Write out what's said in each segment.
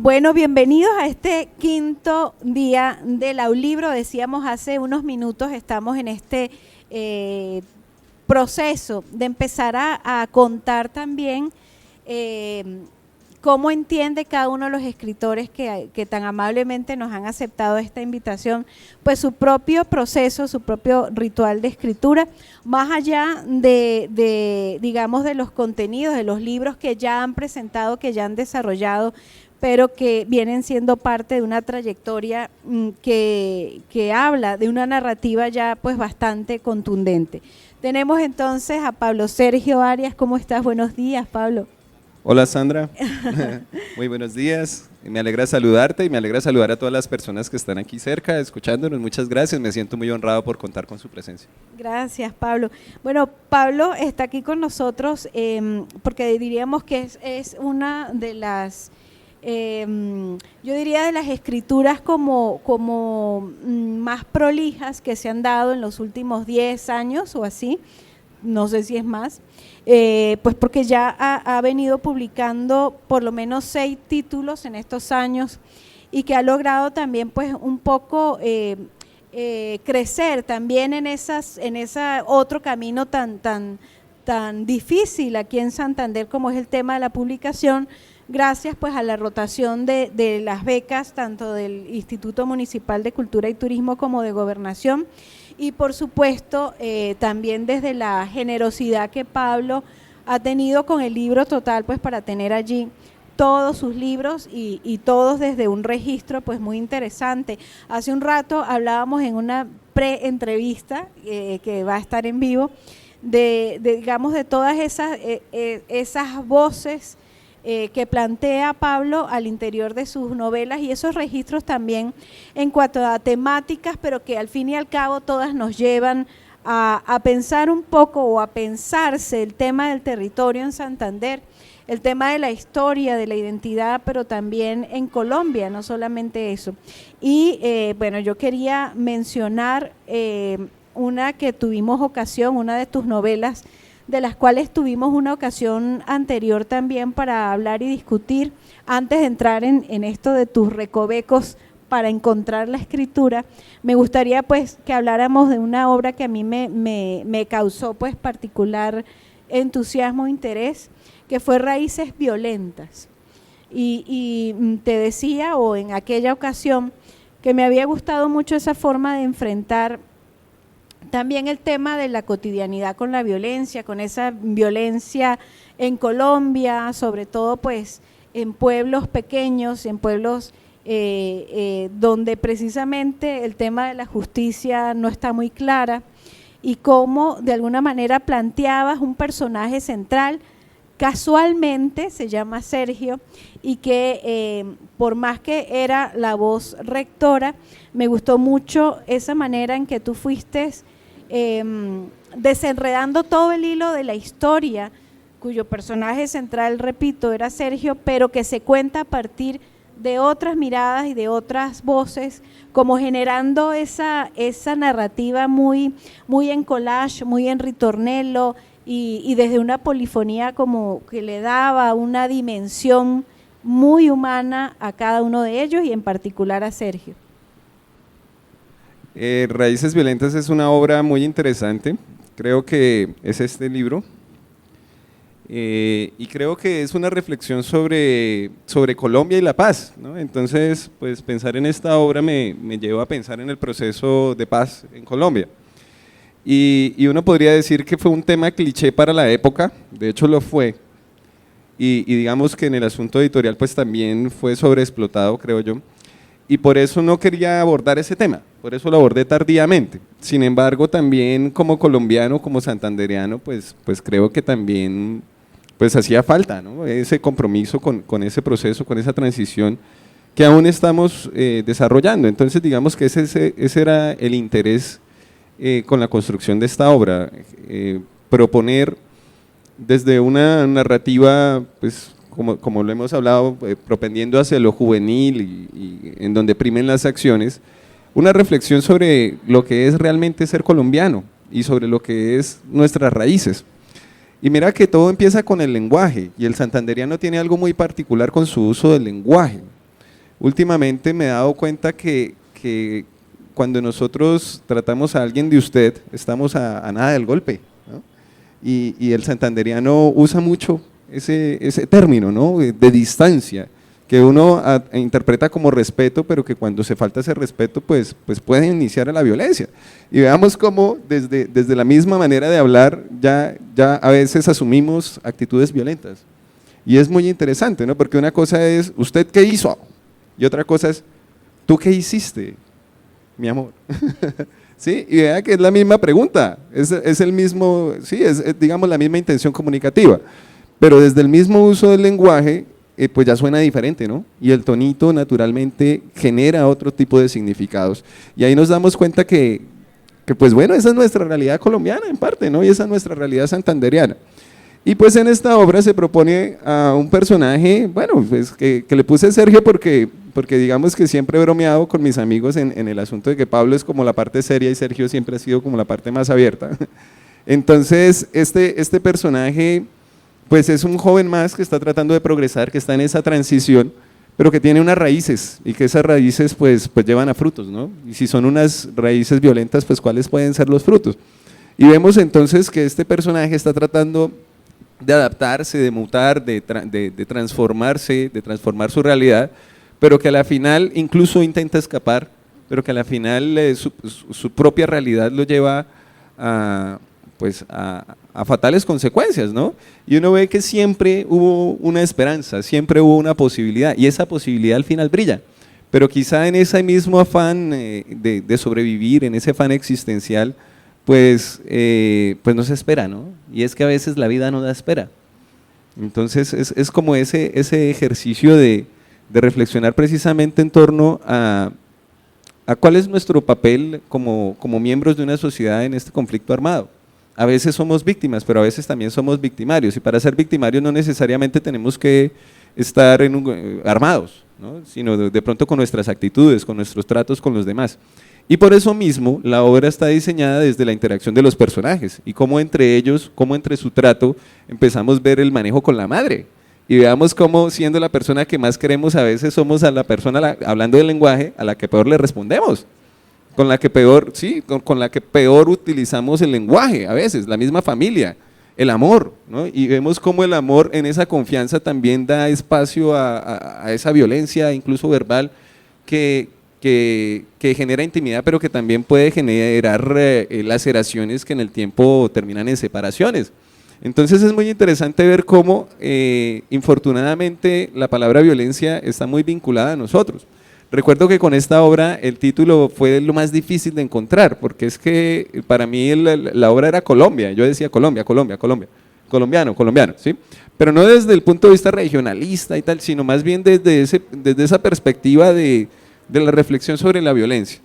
Bueno, bienvenidos a este quinto día del Aulibro. Decíamos hace unos minutos, estamos en este proceso de empezar a contar también cómo entiende cada uno de los escritores que tan amablemente nos han aceptado esta invitación, pues su propio proceso, su propio ritual de escritura, más allá digamos, de los contenidos, de los libros que ya han presentado, que ya han desarrollado, pero que vienen siendo parte de una trayectoria que habla de una narrativa ya pues bastante contundente. Tenemos entonces a Pablo Sergio Arias. ¿Cómo estás? Buenos días, Pablo. Hola, Sandra. Muy buenos días. Me alegra saludarte y me alegra saludar a todas las personas que están aquí cerca escuchándonos. Muchas gracias. Me siento muy honrado por contar con su presencia. Gracias, Pablo. Bueno, Pablo está aquí con nosotros porque diríamos que es una de las yo diría de las escrituras como más prolijas que se han dado en los últimos 10 años o así, no sé si es más, pues porque ya ha venido publicando por lo menos 6 títulos en estos años y que ha logrado también pues un poco crecer también en ese otro camino tan difícil aquí en Santander como es el tema de la publicación, gracias pues a la rotación de las becas tanto del Instituto Municipal de Cultura y Turismo como de Gobernación y por supuesto también desde la generosidad que Pablo ha tenido con el libro total pues para tener allí todos sus libros y todos desde un registro pues muy interesante. Hace un rato hablábamos en una pre-entrevista que va a estar en vivo digamos de todas esas voces que plantea Pablo al interior de sus novelas y esos registros también en cuanto a temáticas, pero que al fin y al cabo todas nos llevan a pensar un poco o a pensarse el tema del territorio en Santander, el tema de la historia, de la identidad, pero también en Colombia, no solamente eso. Y bueno, yo quería mencionar una que tuvimos ocasión, una de tus novelas, de las cuales tuvimos una ocasión anterior también para hablar y discutir, antes de entrar en esto de tus recovecos para encontrar la escritura, me gustaría pues que habláramos de una obra que a mí me causó pues particular entusiasmo e interés, que fue Raíces Violentas. Y te decía, o en aquella ocasión, que me había gustado mucho esa forma de enfrentar también el tema de la cotidianidad con la violencia, con esa violencia en Colombia, sobre todo pues en pueblos pequeños, en pueblos donde precisamente el tema de la justicia no está muy clara y cómo de alguna manera planteabas un personaje central, casualmente se llama Sergio y que por más que era la voz rectora, me gustó mucho esa manera en que tú fuiste desenredando todo el hilo de la historia, cuyo personaje central, repito, era Sergio, pero que se cuenta a partir de otras miradas y de otras voces, como generando esa narrativa muy en collage, muy en ritornello y desde una polifonía como que le daba una dimensión muy humana a cada uno de ellos y en particular a Sergio. Raíces Violentas es una obra muy interesante, creo que es este libro y creo que es una reflexión sobre Colombia y la paz, ¿no? Entonces pues pensar en esta obra me lleva a pensar en el proceso de paz en Colombia y uno podría decir que fue un tema cliché para la época, de hecho lo fue y digamos que en el asunto editorial pues también fue sobreexplotado, creo yo. Y por eso no quería abordar ese tema, por eso lo abordé tardíamente. Sin embargo, también como colombiano, como santandereano, pues creo que también pues hacía falta, ¿no? Ese compromiso con ese proceso, con esa transición que aún estamos desarrollando. Entonces, digamos que ese era el interés con la construcción de esta obra, proponer desde una narrativa, pues, como lo hemos hablado, propendiendo hacia lo juvenil y en donde primen las acciones, una reflexión sobre lo que es realmente ser colombiano y sobre lo que es nuestras raíces. Y mira que todo empieza con el lenguaje y el santandereano tiene algo muy particular con su uso del lenguaje. últimamente me he dado cuenta que cuando nosotros tratamos a alguien de usted, estamos a nada del golpe, ¿no? Y el santandereano usa mucho ese término, ¿no? De distancia, que uno interpreta como respeto, pero que cuando se falta ese respeto, pues puede iniciar a la violencia. Y veamos cómo desde la misma manera de hablar ya a veces asumimos actitudes violentas. Y es muy interesante, ¿no? Porque una cosa es, ¿usted qué hizo? Y otra cosa es, ¿tú qué hiciste, mi amor? ¿Sí? Y vea que es la misma pregunta, es el mismo, sí, es digamos la misma intención comunicativa, pero desde el mismo uso del lenguaje, pues ya suena diferente, ¿no? Y el tonito naturalmente genera otro tipo de significados. Y ahí nos damos cuenta que pues bueno, esa es nuestra realidad colombiana en parte, ¿no? Y esa es nuestra realidad santandereana. Y pues en esta obra se propone a un personaje, bueno, pues que le puse Sergio porque digamos que siempre he bromeado con mis amigos en el asunto de que Pablo es como la parte seria y Sergio siempre ha sido como la parte más abierta. Entonces, este personaje pues es un joven más que está tratando de progresar, que está en esa transición, pero que tiene unas raíces y que esas raíces pues llevan a frutos, ¿no? Y si son unas raíces violentas, pues ¿cuáles pueden ser los frutos? Y vemos entonces que este personaje está tratando de adaptarse, de mutar, de transformarse, de transformar su realidad, pero que a la final incluso intenta escapar, pero que a la final su propia realidad lo lleva a fatales consecuencias, ¿no? Y uno ve que siempre hubo una esperanza, siempre hubo una posibilidad, y esa posibilidad al final brilla, pero quizá en ese mismo afán de sobrevivir, en ese afán existencial, pues no se espera, ¿no? Y es que a veces la vida no da espera. Entonces es como ese ejercicio de reflexionar precisamente en torno a cuál es nuestro papel como miembros de una sociedad en este conflicto armado. A veces somos víctimas, pero a veces también somos victimarios, y para ser victimarios no necesariamente tenemos que estar armados, ¿no? Sino de pronto con nuestras actitudes, con nuestros tratos con los demás. Y por eso mismo la obra está diseñada desde la interacción de los personajes y cómo entre ellos, cómo entre su trato empezamos a ver el manejo con la madre. Y veamos cómo siendo la persona que más queremos a veces somos a la persona, hablando del lenguaje, a la que peor le respondemos. Con la que peor, sí, con la que peor utilizamos el lenguaje a veces, la misma familia, el amor, ¿no? Y vemos cómo el amor en esa confianza también da espacio a esa violencia, incluso verbal, que genera intimidad, pero que también puede generar laceraciones que en el tiempo terminan en separaciones. Entonces es muy interesante ver cómo, infortunadamente, la palabra violencia está muy vinculada a nosotros. Recuerdo que con esta obra el título fue lo más difícil de encontrar, porque es que para mí la obra era Colombia, yo decía Colombia, Colombia, Colombia, colombiano, colombiano, ¿sí? Pero no desde el punto de vista regionalista y tal, sino más bien desde esa perspectiva de la reflexión sobre la violencia.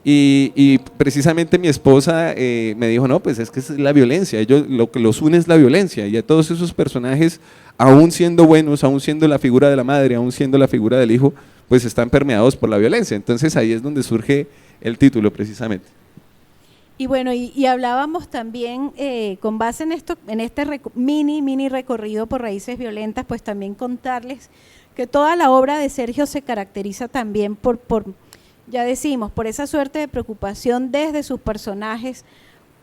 Y precisamente mi esposa me dijo, no, pues es que es la violencia, lo que los une es la violencia, y a todos esos personajes, aún siendo buenos, aún siendo la figura de la madre, aún siendo la figura del hijo, pues están permeados por la violencia. Entonces ahí es donde surge el título precisamente. Y bueno, y hablábamos también, con base en este mini recorrido por raíces violentas, pues también contarles que toda la obra de Sergio se caracteriza también por ya decimos, por esa suerte de preocupación desde sus personajes,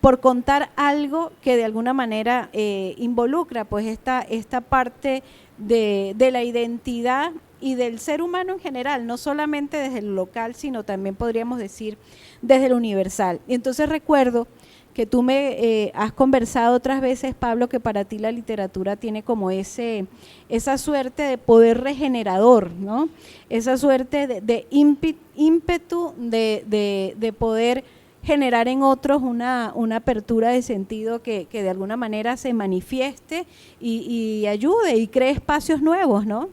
por contar algo que de alguna manera involucra pues esta parte de la identidad y del ser humano en general, no solamente desde el local, sino también podríamos decir desde el universal. Y entonces recuerdo que tú me has conversado otras veces, Pablo, que para ti la literatura tiene como esa suerte de poder regenerador, ¿no? Esa suerte de ímpetu de poder generar en otros una apertura de sentido que de alguna manera se manifieste y ayude y cree espacios nuevos, ¿no?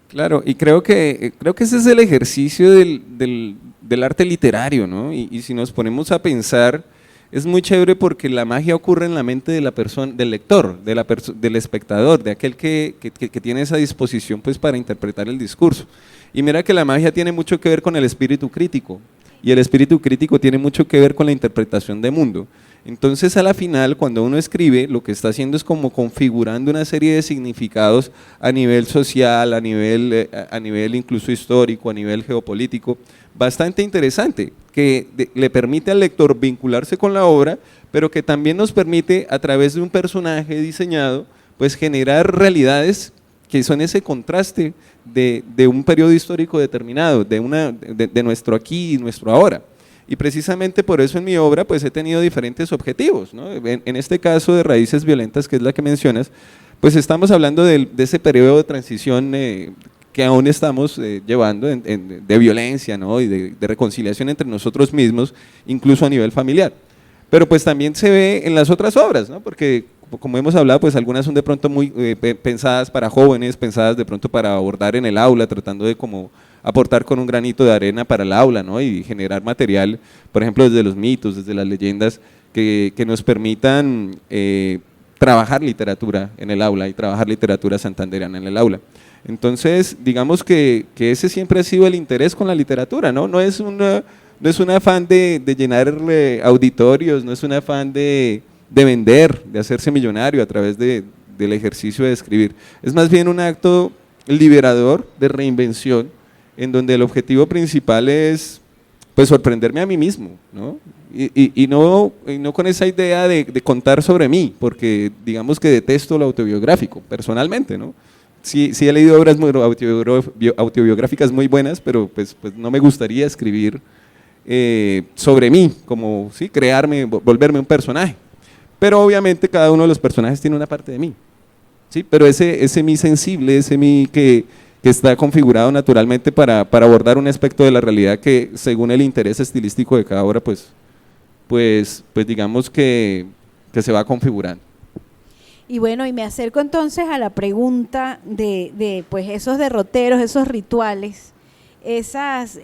Claro, y creo que ese es el ejercicio del arte literario, ¿no? Y si nos ponemos a pensar, es muy chévere porque la magia ocurre en la mente de la persona, del lector, del espectador, de aquel que tiene esa disposición pues para interpretar el discurso. Y mira que la magia tiene mucho que ver con el espíritu crítico, y el espíritu crítico tiene mucho que ver con la interpretación de mundo. Entonces, a la final, cuando uno escribe, lo que está haciendo es como configurando una serie de significados a nivel social, a nivel incluso histórico, a nivel geopolítico, bastante interesante, que le permite al lector vincularse con la obra, pero que también nos permite, a través de un personaje diseñado, pues generar realidades que son ese contraste de un periodo histórico determinado, de nuestro aquí y nuestro ahora. Y precisamente por eso en mi obra pues he tenido diferentes objetivos, ¿no? En este caso de Raíces Violentas, que es la que mencionas, pues estamos hablando de ese periodo de transición que aún estamos llevando de violencia, ¿no? Y de reconciliación entre nosotros mismos, incluso a nivel familiar. Pero pues también se ve en las otras obras, ¿no? Porque como hemos hablado, pues algunas son de pronto muy pensadas para jóvenes, pensadas de pronto para abordar en el aula, tratando de como aportar con un granito de arena para el aula, ¿no? Y generar material, por ejemplo, desde los mitos, desde las leyendas, que nos permitan trabajar literatura en el aula y trabajar literatura santandereana en el aula. Entonces, digamos que ese siempre ha sido el interés con la literatura, ¿no? No es un afán de llenar auditorios, no es un afán de vender, de hacerse millonario a través del ejercicio de escribir. Es más bien un acto liberador de reinvención, en donde el objetivo principal es pues sorprenderme a mí mismo, ¿no? Y no con esa idea de contar sobre mí, porque digamos que detesto lo autobiográfico, personalmente, ¿no? Sí he leído obras autobiográficas muy buenas, pero pues no me gustaría escribir sobre mí, como ¿sí? Crearme, volverme un personaje. Pero obviamente cada uno de los personajes tiene una parte de mí, ¿sí? Pero ese mí sensible, ese mí que está configurado naturalmente para abordar un aspecto de la realidad que según el interés estilístico de cada obra, pues digamos que se va configurando. Y bueno, y me acerco entonces a la pregunta de pues esos derroteros, esos rituales, esos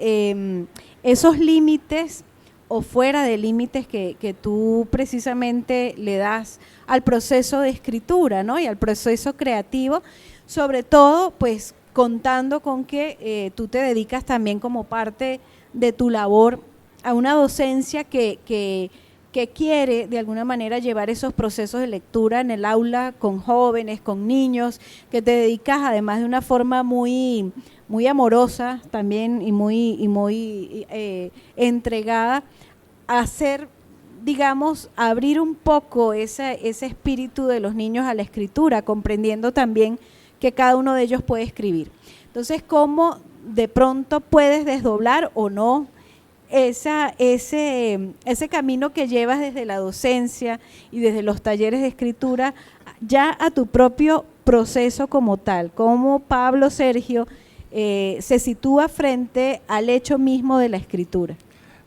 límites o fuera de límites que tú precisamente le das al proceso de escritura, ¿no? Y al proceso creativo, sobre todo pues contando con que tú te dedicas también como parte de tu labor a una docencia que quiere de alguna manera llevar esos procesos de lectura en el aula con jóvenes, con niños, que te dedicas además de una forma muy, muy amorosa también y muy entregada a hacer, digamos, abrir un poco ese espíritu de los niños a la escritura, comprendiendo también que cada uno de ellos puede escribir. Entonces, ¿cómo de pronto puedes desdoblar o no ese camino que llevas desde la docencia y desde los talleres de escritura ya a tu propio proceso como tal? ¿Cómo Pablo Sergio se sitúa frente al hecho mismo de la escritura?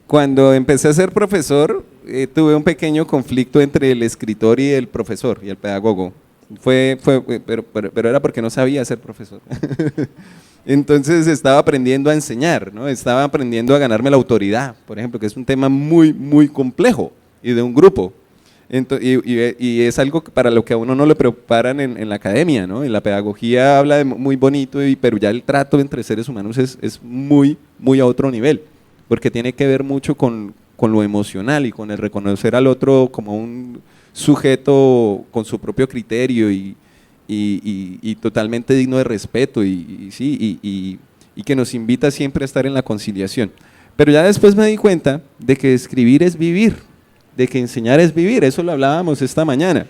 Cuando empecé a ser profesor, tuve un pequeño conflicto entre el escritor y el profesor y el pedagogo. Pero era porque no sabía ser profesor. Entonces estaba aprendiendo a enseñar, ¿no? Estaba aprendiendo a ganarme la autoridad, por ejemplo, que es un tema muy, muy complejo y de un grupo. Y es algo para lo que a uno no le preparan en la academia, ¿no? En la pedagogía habla de muy bonito, pero ya el trato entre seres humanos es muy, muy a otro nivel, porque tiene que ver mucho con lo emocional y con el reconocer al otro como un sujeto con su propio criterio y totalmente digno de respeto y que nos invita siempre a estar en la conciliación. Pero ya después me di cuenta de que escribir es vivir, de que enseñar es vivir, eso lo hablábamos esta mañana,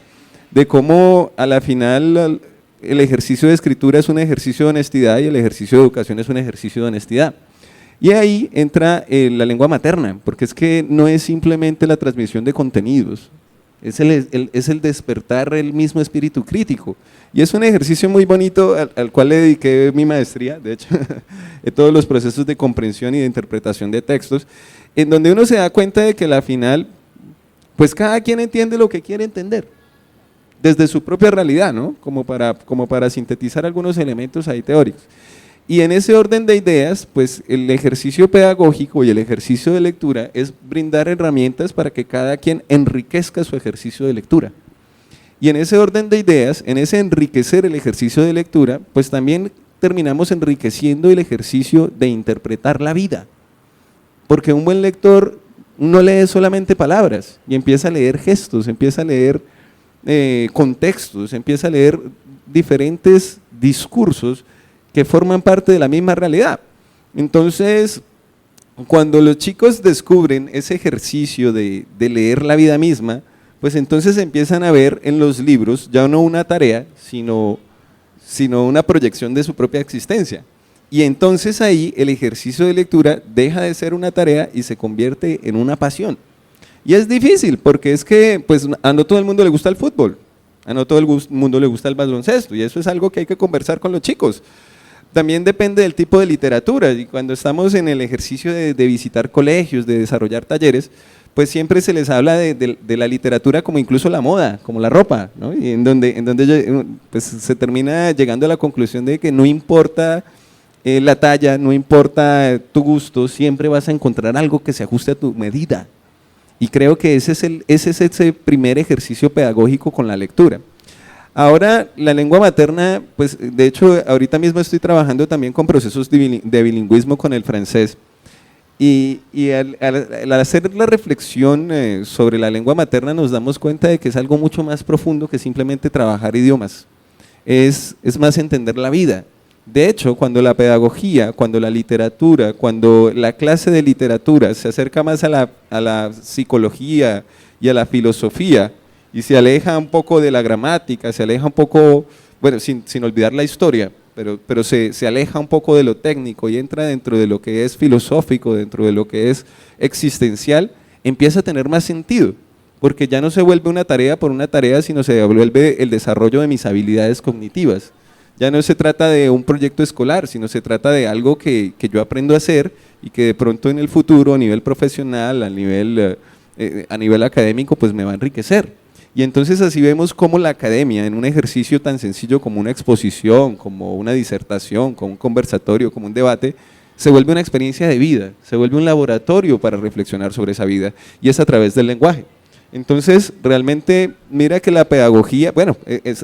de cómo a la final el ejercicio de escritura es un ejercicio de honestidad y el ejercicio de educación es un ejercicio de honestidad. Y ahí entra la lengua materna, porque es que no es simplemente la transmisión de contenidos, es el despertar el mismo espíritu crítico. Y es un ejercicio muy bonito al cual le dediqué mi maestría, de hecho, en todos los procesos de comprensión y de interpretación de textos, en donde uno se da cuenta de que al final, pues cada quien entiende lo que quiere entender, desde su propia realidad, ¿no? Como para sintetizar algunos elementos ahí teóricos. Y en ese orden de ideas, pues el ejercicio pedagógico y el ejercicio de lectura es brindar herramientas para que cada quien enriquezca su ejercicio de lectura. Y en ese orden de ideas, en ese enriquecer el ejercicio de lectura, pues también terminamos enriqueciendo el ejercicio de interpretar la vida. Porque un buen lector uno lee solamente palabras y empieza a leer gestos, empieza a leer contextos, empieza a leer diferentes discursos que forman parte de la misma realidad. Entonces, cuando los chicos descubren ese ejercicio de leer la vida misma, pues entonces empiezan a ver en los libros ya no una tarea, sino una proyección de su propia existencia. Y entonces ahí el ejercicio de lectura deja de ser una tarea y se convierte en una pasión. Y es difícil porque es que pues, a no todo el mundo le gusta el fútbol, a no todo el mundo le gusta el baloncesto, y eso es algo que hay que conversar con los chicos. También depende del tipo de literatura, y cuando estamos en el ejercicio de visitar colegios, de desarrollar talleres, pues siempre se les habla de la literatura como incluso la moda, como la ropa, ¿no? Y en donde pues, se termina llegando a la conclusión de que no importa la talla, no importa tu gusto, siempre vas a encontrar algo que se ajuste a tu medida. Y creo que ese es ese primer ejercicio pedagógico con la lectura. Ahora, la lengua materna, pues de hecho, ahorita mismo estoy trabajando también con procesos de bilingüismo con el francés. Y al hacer la reflexión sobre la lengua materna nos damos cuenta de que es algo mucho más profundo que simplemente trabajar idiomas. Es más entender la vida. De hecho, cuando la pedagogía, cuando la literatura, cuando la clase de literatura se acerca más a la psicología y a la filosofía y se aleja un poco de la gramática, se aleja un poco, bueno, sin olvidar la historia, pero se aleja un poco de lo técnico y entra dentro de lo que es filosófico, dentro de lo que es existencial, empieza a tener más sentido, porque ya no se vuelve una tarea por una tarea, sino se vuelve el desarrollo de mis habilidades cognitivas. Ya no se trata de un proyecto escolar, sino se trata de algo que yo aprendo a hacer y que de pronto en el futuro, a nivel profesional, a nivel académico, pues me va a enriquecer. Y entonces así vemos cómo la academia, en un ejercicio tan sencillo como una exposición, como una disertación, como un conversatorio, como un debate, se vuelve una experiencia de vida, se vuelve un laboratorio para reflexionar sobre esa vida, y es a través del lenguaje. Entonces, realmente, mira que la pedagogía, bueno,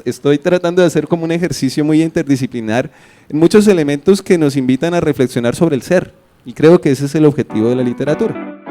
estoy tratando de hacer como un ejercicio muy interdisciplinar en muchos elementos que nos invitan a reflexionar sobre el ser, y creo que ese es el objetivo de la literatura.